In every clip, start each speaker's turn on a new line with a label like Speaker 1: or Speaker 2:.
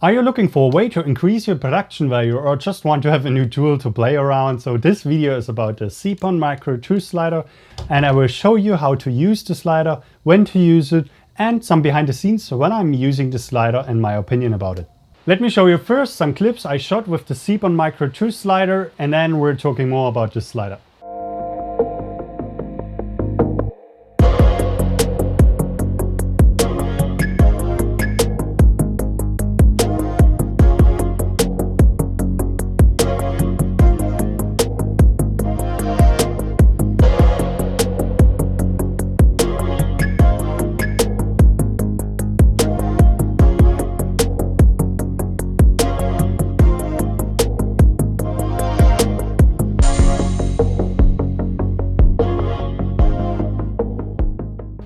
Speaker 1: Are you looking for a way to increase your production value or just want to have a new tool to play around? So this video is about the Zeapon Micro 2 slider, and I will show you how to use the slider, when to use it, and some behind the scenes when I'm using the slider and my opinion about it. Let me show you first some clips I shot with the Zeapon Micro 2 slider, and then we're talking more about the slider.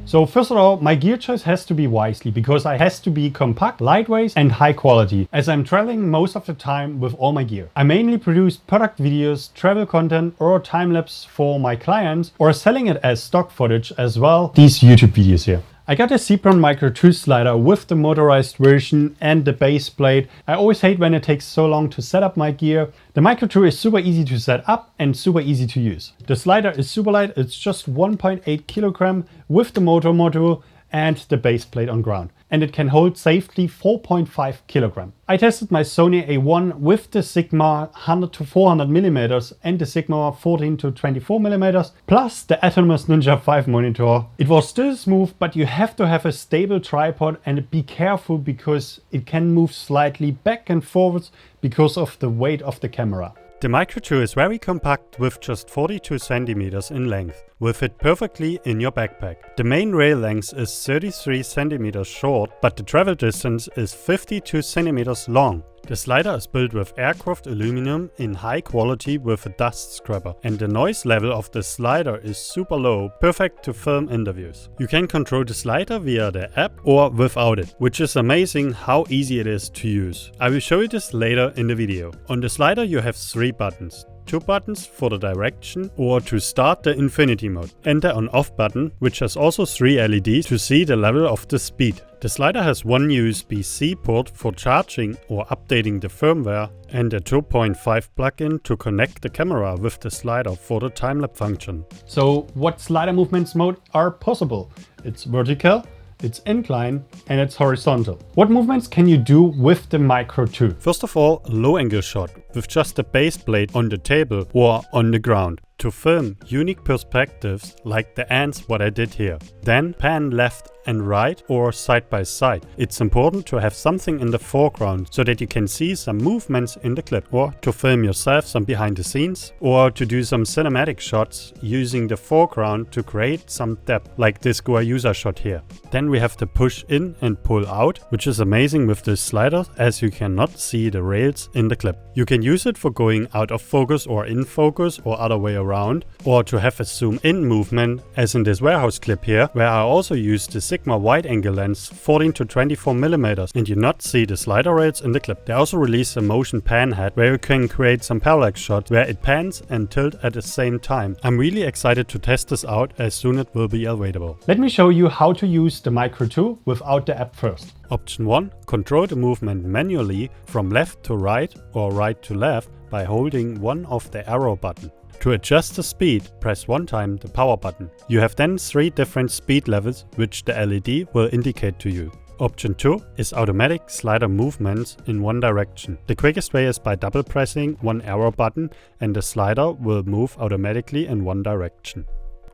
Speaker 1: So first of all, my gear choice has to be wisely because it has to be compact, lightweight and high quality, as I'm traveling most of the time with all my gear. I mainly produce product videos, travel content or time-lapse for my clients, or selling it as stock footage as well, these YouTube videos here. I got a Zeapon Micro 2 slider with the motorized version and the base plate. I always hate when it takes so long to set up my gear. The Micro 2 is super easy to set up and super easy to use. The slider is super light, it's just 1.8 kilogram with the motor module and the base plate on ground. And it can hold safely 4.5 kilogram. I tested my Sony A1 with the Sigma 100 to 400 millimeters and the Sigma 14 to 24 millimeters, plus the Atomos Ninja 5 monitor. It was still smooth, but you have to have a stable tripod and be careful because it can move slightly back and forwards because of the weight of the camera.
Speaker 2: The Micro 2 is very compact with just 42 centimeters in length, will fit perfectly in your backpack. The main rail length is 33 centimeters short, but the travel distance is 52 centimeters long. The slider is built with aircraft aluminum in high quality with a dust scrubber, and the noise level of the slider is super low, perfect to film interviews. You can control the slider via the app or without it, which is amazing how easy it is to use. I will show you this later in the video. On the slider you have 3 buttons. 2 buttons for the direction or to start the infinity mode, and the on-off button, which has also 3 LEDs to see the level of the speed. The slider has one USB-C port for charging or updating the firmware and a 2.5 plug-in to connect the camera with the slider for the time-lapse function.
Speaker 1: So what slider movements mode are possible? It's vertical, it's incline and it's horizontal. What movements can you do with the Micro 2?
Speaker 2: First of all, a low angle shot with just the base plate on the table or on the ground to film unique perspectives like the ants what I did here. Then pan left and right or side by side. It's important to have something in the foreground so that you can see some movements in the clip, or to film yourself some behind the scenes, or to do some cinematic shots using the foreground to create some depth like this Goa user shot here. Then we have the push in and pull out, which is amazing with this slider as you cannot see the rails in the clip. You can use it for going out of focus or in focus or other way around, or to have a zoom in movement as in this warehouse clip here, where I also use the Sigma wide angle lens 14 to 24 millimeters and you not see the slider rails in the clip. They also release a motion pan head where you can create some parallax shots where it pans and tilt at the same time. I'm really excited to test this out as soon as it will be available.
Speaker 1: Let me show you how to use the Micro 2 without the app first.
Speaker 2: Option 1. Control the movement manually from left to right or right to left by holding one of the arrow button. To adjust the speed, press one time the power button. You have then 3 different speed levels which the LED will indicate to you. Option 2 is automatic slider movements in one direction. The quickest way is by double pressing one arrow button and the slider will move automatically in one direction.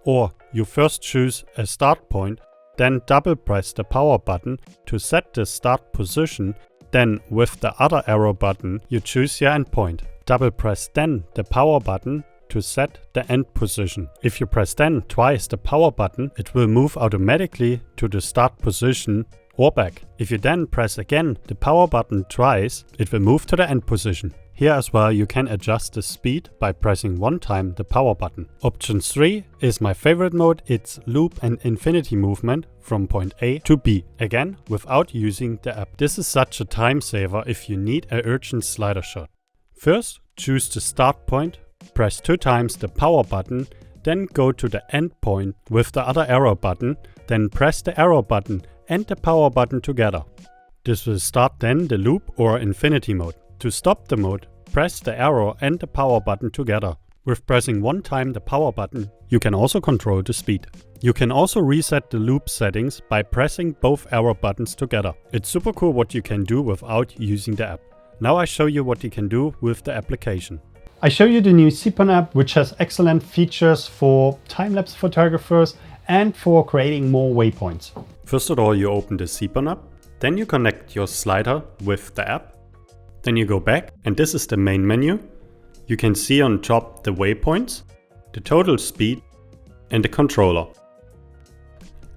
Speaker 2: Or you first choose a start point, then double press the power button to set the start position, then with the other arrow button you choose your end point. Double press then the power button to set the end position. If you press then twice the power button, it will move automatically to the start position or back. If you then press again the power button twice, it will move to the end position. Here as well you can adjust the speed by pressing one time the power button. Option 3 is my favorite mode. It's loop and infinity movement from point A to B, again without using the app. This is such a time saver if you need an urgent slider shot. First, choose the start point, press 2 times the power button, then go to the end point with the other arrow button, then press the arrow button and the power button together. This will start then the loop or infinity mode. To stop the mode, press the arrow and the power button together. With pressing one time the power button, you can also control the speed. You can also reset the loop settings by pressing both arrow buttons together. It's super cool what you can do without using the app. Now I show you what you can do with the application.
Speaker 1: I show you the new Zeapon app, which has excellent features for time-lapse photographers and for creating more waypoints.
Speaker 2: First of all, you open the Zeapon app, then you connect your slider with the app. Then you go back, and this is the main menu. You can see on top the waypoints, the total speed, and the controller.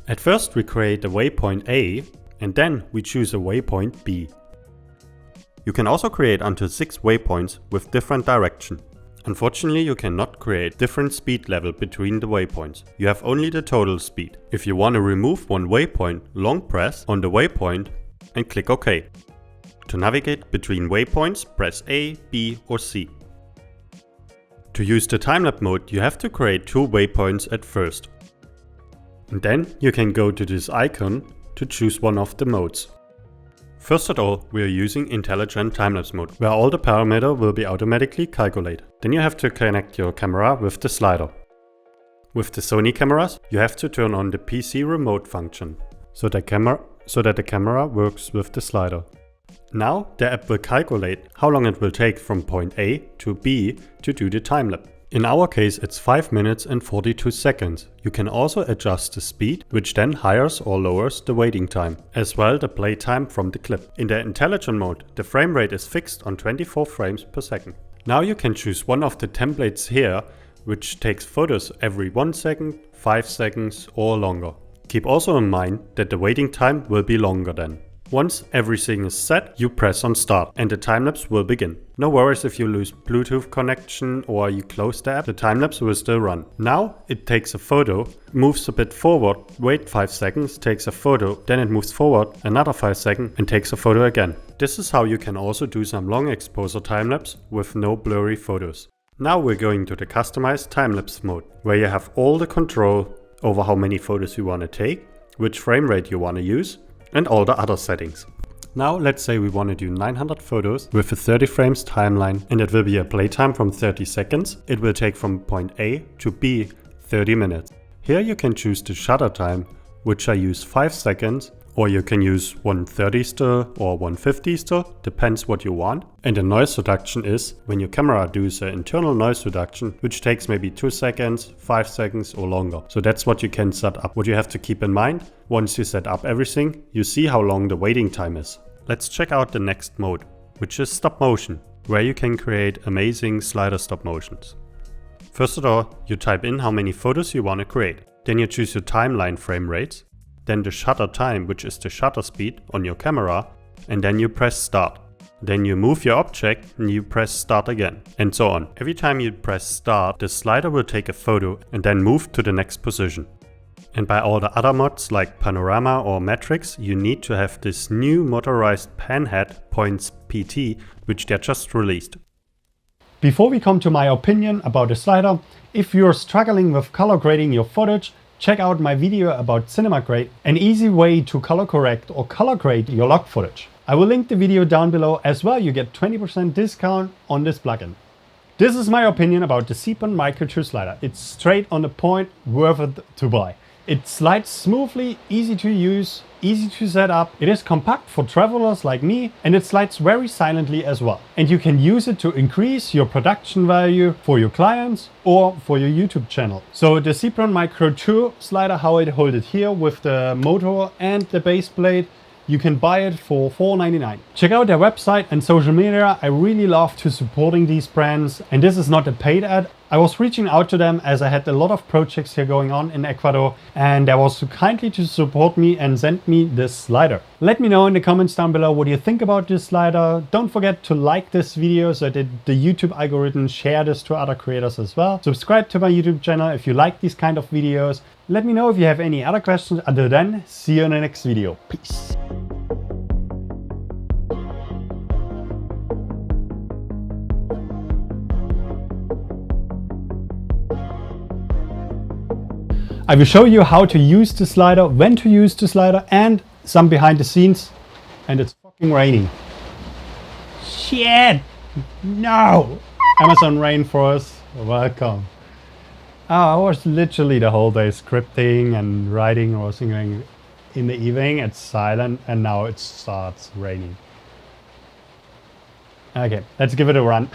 Speaker 2: At first we create a waypoint A, and then we choose a waypoint B. You can also create until 6 waypoints with different direction. Unfortunately, you cannot create different speed level between the waypoints. You have only the total speed. If you want to remove one waypoint, long press on the waypoint and click OK. To navigate between waypoints, press A, B or C. To use the time-lapse mode, you have to create 2 waypoints at first. And then you can go to this icon to choose one of the modes. First of all, we are using intelligent time-lapse mode, where all the parameters will be automatically calculated. Then you have to connect your camera with the slider. With the Sony cameras, you have to turn on the PC remote function, so that the camera works with the slider. Now the app will calculate how long it will take from point A to B to do the time-lapse. In our case it's 5 minutes and 42 seconds. You can also adjust the speed, which then higher or lowers the waiting time, as well the play time from the clip. In the intelligent mode, the frame rate is fixed on 24 frames per second. Now you can choose one of the templates here, which takes photos every 1 second, 5 seconds or longer. Keep also in mind that the waiting time will be longer then. Once everything is set, you press on start and the time-lapse will begin. No worries if you lose Bluetooth connection or you close the app, the time-lapse will still run. Now it takes a photo, moves a bit forward, wait 5 seconds, takes a photo, then it moves forward another 5 seconds and takes a photo again. This is how you can also do some long exposure time-lapse with no blurry photos. Now we're going to the customized time-lapse mode, where you have all the control over how many photos you want to take, which frame rate you want to use, and all the other settings. Now let's say we want to do 900 photos with a 30 frames timeline, and it will be a playtime from 30 seconds. It will take from point A to B 30 minutes. Here you can choose the shutter time, which I use 5 seconds, or you can use 1/30 still or 1/50 still, depends what you want. And the noise reduction is when your camera does an internal noise reduction, which takes maybe 2 seconds, 5 seconds or longer. So that's what you can set up. What you have to keep in mind, once you set up everything, you see how long the waiting time is. Let's check out the next mode, which is stop motion, where you can create amazing slider stop motions. First of all, you type in how many photos you want to create. Then you choose your timeline frame rates, then the shutter time, which is the shutter speed on your camera, and then you press start. Then you move your object and you press start again, and so on. Every time you press start, the slider will take a photo and then move to the next position. And by all the other mods like Panorama or Matrix, you need to have this new motorized pan head points PT, which they just released.
Speaker 1: Before we come to my opinion about the slider, if you're struggling with color grading your footage, check out my video about Cinema Grade, an easy way to color correct or color grade your log footage. I will link the video down below as well. You get 20% discount on this plugin. This is my opinion about the Zeapon Micro 2 slider. It's straight on the point, worth it to buy. It slides smoothly, easy to use, easy to set up. It is compact for travelers like me, and it slides very silently as well. And you can use it to increase your production value for your clients or for your YouTube channel. So the Zeapon Micro 2 slider, how I hold it here with the motor and the base plate, you can buy it for $4.99. Check out their website and social media. I really love to supporting these brands, and this is not a paid ad. I was reaching out to them as I had a lot of projects here going on in Ecuador, and they was so kindly to support me and send me this slider. Let me know in the comments down below what you think about this slider. Don't forget to like this video so that the YouTube algorithm share this to other creators as well. Subscribe to my YouTube channel if you like these kind of videos. Let me know if you have any other questions. Until then, see you in the next video. Peace. I will show you how to use the slider, when to use the slider, and some behind the scenes. And it's fucking raining. Shit! No! Amazon Rainforest, welcome. Oh, I was literally the whole day scripting and writing or singing. In the evening it's silent and now it starts raining. Okay, let's give it a run.